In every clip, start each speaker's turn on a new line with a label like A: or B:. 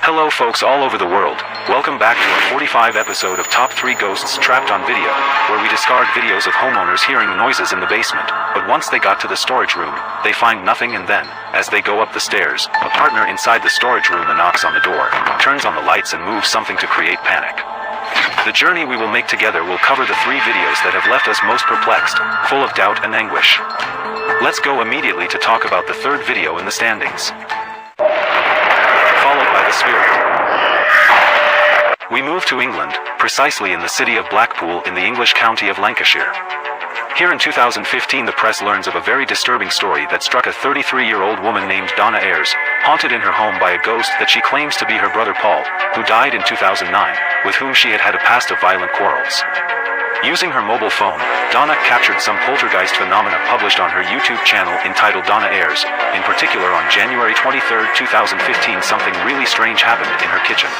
A: Hello folks all over the world, welcome back to a 45 episode of Top 3 Ghosts Trapped on Video, where we discard videos of homeowners hearing noises in the basement, but once they got to the storage room, they find nothing and then, as they go up the stairs, a partner inside the storage room knocks on the door, turns on the lights and moves something to create panic. The journey we will make together will cover the 3 videos that have left us most perplexed, full of doubt and anguish. Let's go immediately to talk about the 3rd video in the standings. Followed by the Spirit. We move to England, precisely in the city of Blackpool in the English county of Lancashire. Here in 2015 the press learns of a very disturbing story that struck a 33-year-old woman named Donna Ayres, haunted in her home by a ghost that she claims to be her brother Paul, who died in 2009, with whom she had had a past of violent quarrels. Using her mobile phone, Donna captured some poltergeist phenomena published on her YouTube channel entitled Donna Ayres. In particular, on January 23, 2015, something really strange happened in her kitchen.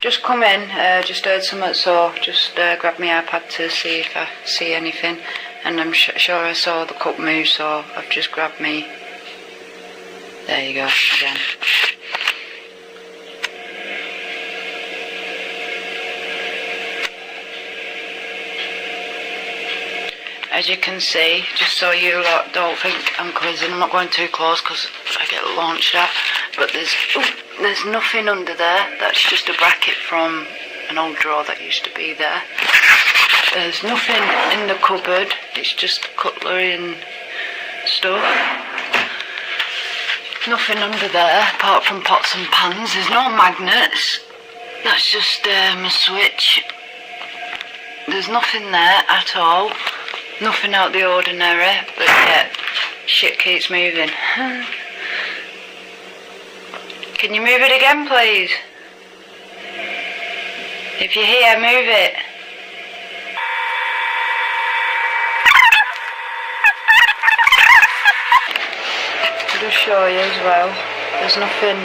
B: Just come in, just heard something, so just grabbed my iPad to see if I see anything, and I'm sure I saw the cup move, so I've just grabbed me. There you go, again. As you can see, just so you lot don't think I'm quizzing, I'm not going too close because I get launched at, but there's nothing under there. That's just a bracket from an old drawer that used to be there. There's nothing in the cupboard, it's just cutlery and stuff. Nothing under there apart from pots and pans. There's no magnets, that's just a switch. There's nothing there at all. Nothing out the ordinary, but yet shit keeps moving. Can you move it again, please? If you're here, move it. I'll just show you as well. There's nothing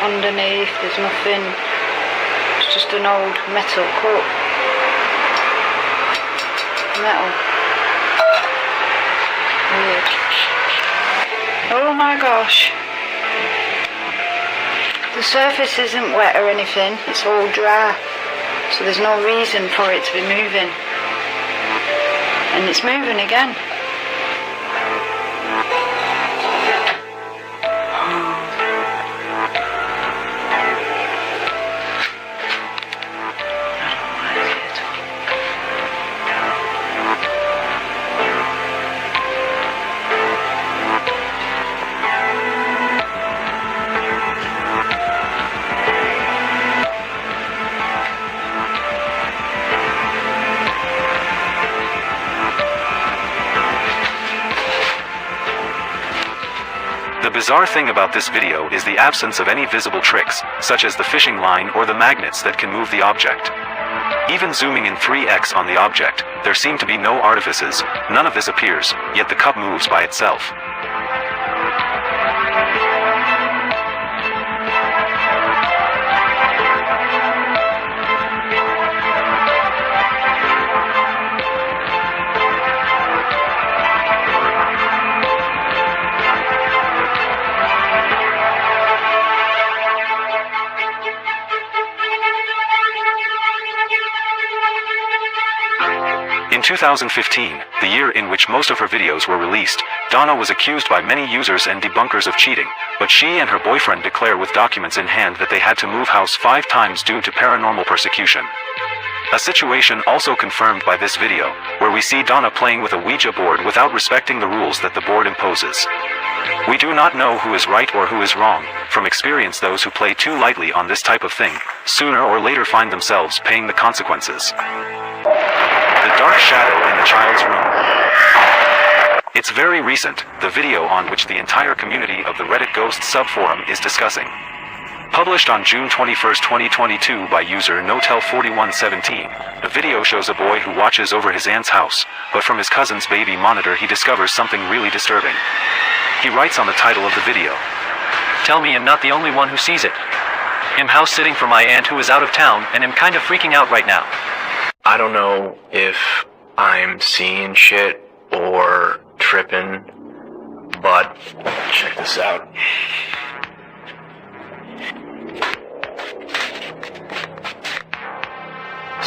B: underneath, there's nothing. It's just an old metal cup. Metal. Weird. Oh my gosh. The surface isn't wet or anything, it's all dry. So there's no reason for it to be moving. And it's moving again.
A: The bizarre thing about this video is the absence of any visible tricks, such as the fishing line or the magnets that can move the object. Even zooming in 3x on the object, there seem to be no artifices, none of this appears, yet the cup moves by itself. In 2015, the year in which most of her videos were released, Donna was accused by many users and debunkers of cheating, but she and her boyfriend declare with documents in hand that they had to move house 5 times due to paranormal persecution. A situation also confirmed by this video, where we see Donna playing with a Ouija board without respecting the rules that the board imposes. We do not know who is right or who is wrong. From experience, those who play too lightly on this type of thing, sooner or later find themselves paying the consequences. The dark shadow in the child's room. It's very recent, the video on which the entire community of the Reddit Ghosts subforum is discussing. Published on June 21, 2022 by user Notel4117, the video shows a boy who watches over his aunt's house, but from his cousin's baby monitor he discovers something really disturbing. He writes on the title of the video,
C: "Tell me I'm not the only one who sees it. I'm house sitting for my aunt who is out of town, and I'm kind of freaking out right now."
D: I don't know if I'm seeing shit or tripping, but check this out.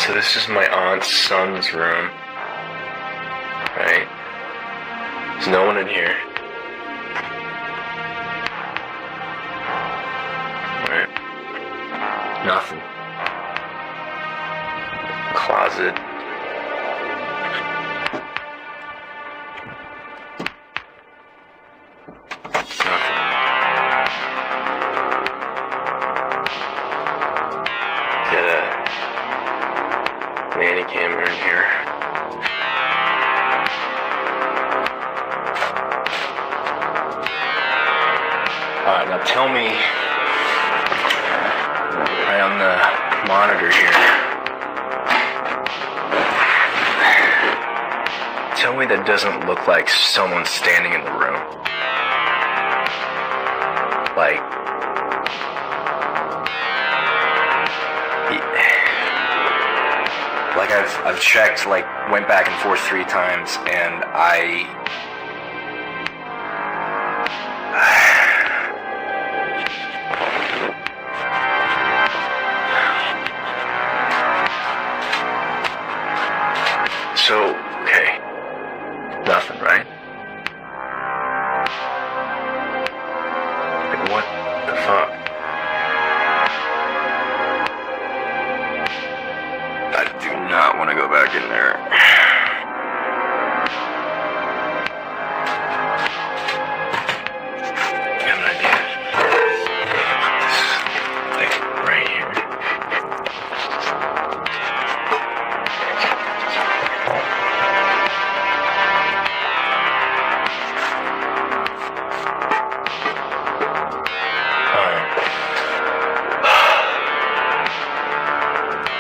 D: So this is my aunt's son's room. Right? There's no one in here. Right? Nothing. Closet. Get a nanny camera in here. Alright, now tell me, right on the monitor here, tell me that doesn't look like someone standing in the room. Like I've checked, like went back and forth 3 times, and So, okay, nothing, right? Like, what the fuck? I do not want to go back in there. I have an idea. This, like, right here.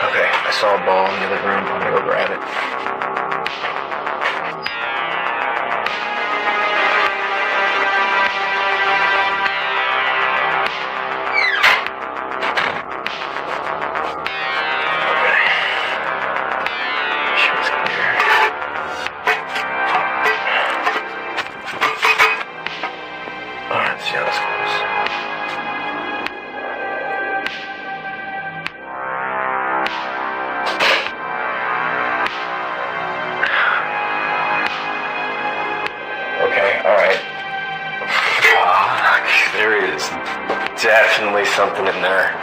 D: Okay, I saw a ball in the other room. I'm gonna go grab it. Okay. Sure it's clear. Alright, let's see how this goes. Okay, alright. There is definitely something in there.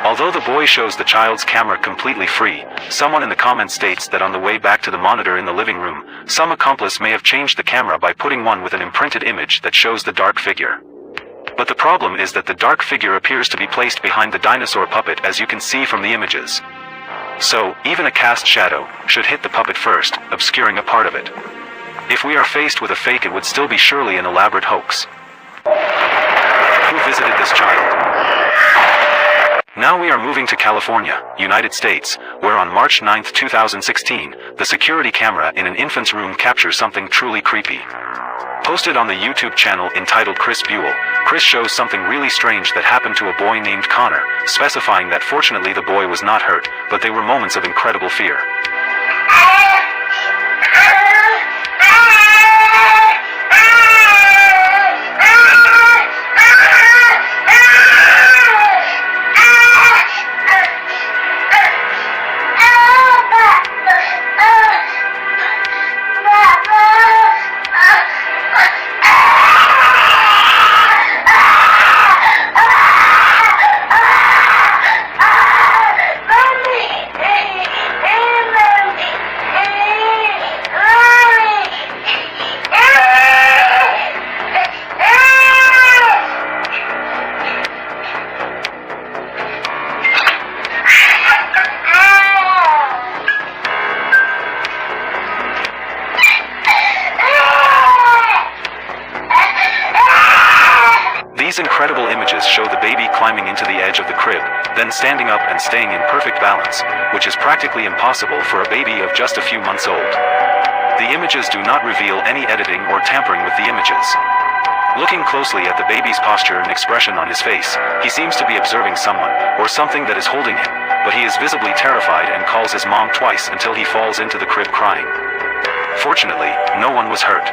A: Although the boy shows the child's camera completely free, someone in the comments states that on the way back to the monitor in the living room, some accomplice may have changed the camera by putting one with an imprinted image that shows the dark figure. But the problem is that the dark figure appears to be placed behind the dinosaur puppet, as you can see from the images. So, even a cast shadow should hit the puppet first, obscuring a part of it. If we are faced with a fake, it would still be surely an elaborate hoax. Who visited this child? Now we are moving to California, United States, where on March 9, 2016, the security camera in an infant's room captures something truly creepy. Posted on the YouTube channel entitled Chris Buell, Chris shows something really strange that happened to a boy named Connor, specifying that fortunately the boy was not hurt, but they were moments of incredible fear. These incredible images show the baby climbing into the edge of the crib, then standing up and staying in perfect balance, which is practically impossible for a baby of just a few months old. The images do not reveal any editing or tampering with the images. Looking closely at the baby's posture and expression on his face, he seems to be observing someone, or something that is holding him, but he is visibly terrified and calls his mom twice until he falls into the crib crying. Fortunately, no one was hurt.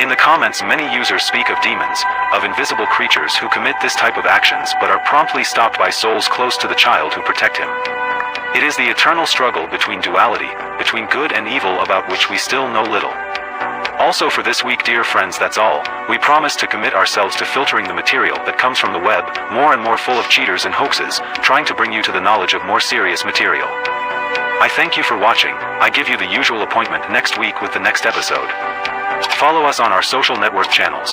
A: In the comments, many users speak of demons, of invisible creatures who commit this type of actions but are promptly stopped by souls close to the child who protect him. It is the eternal struggle between duality, between good and evil, about which we still know little. Also for this week, dear friends, that's all. We promise to commit ourselves to filtering the material that comes from the web, more and more full of cheaters and hoaxes, trying to bring you to the knowledge of more serious material. I thank you for watching. I give you the usual appointment next week with the next episode. Follow us on our social network channels.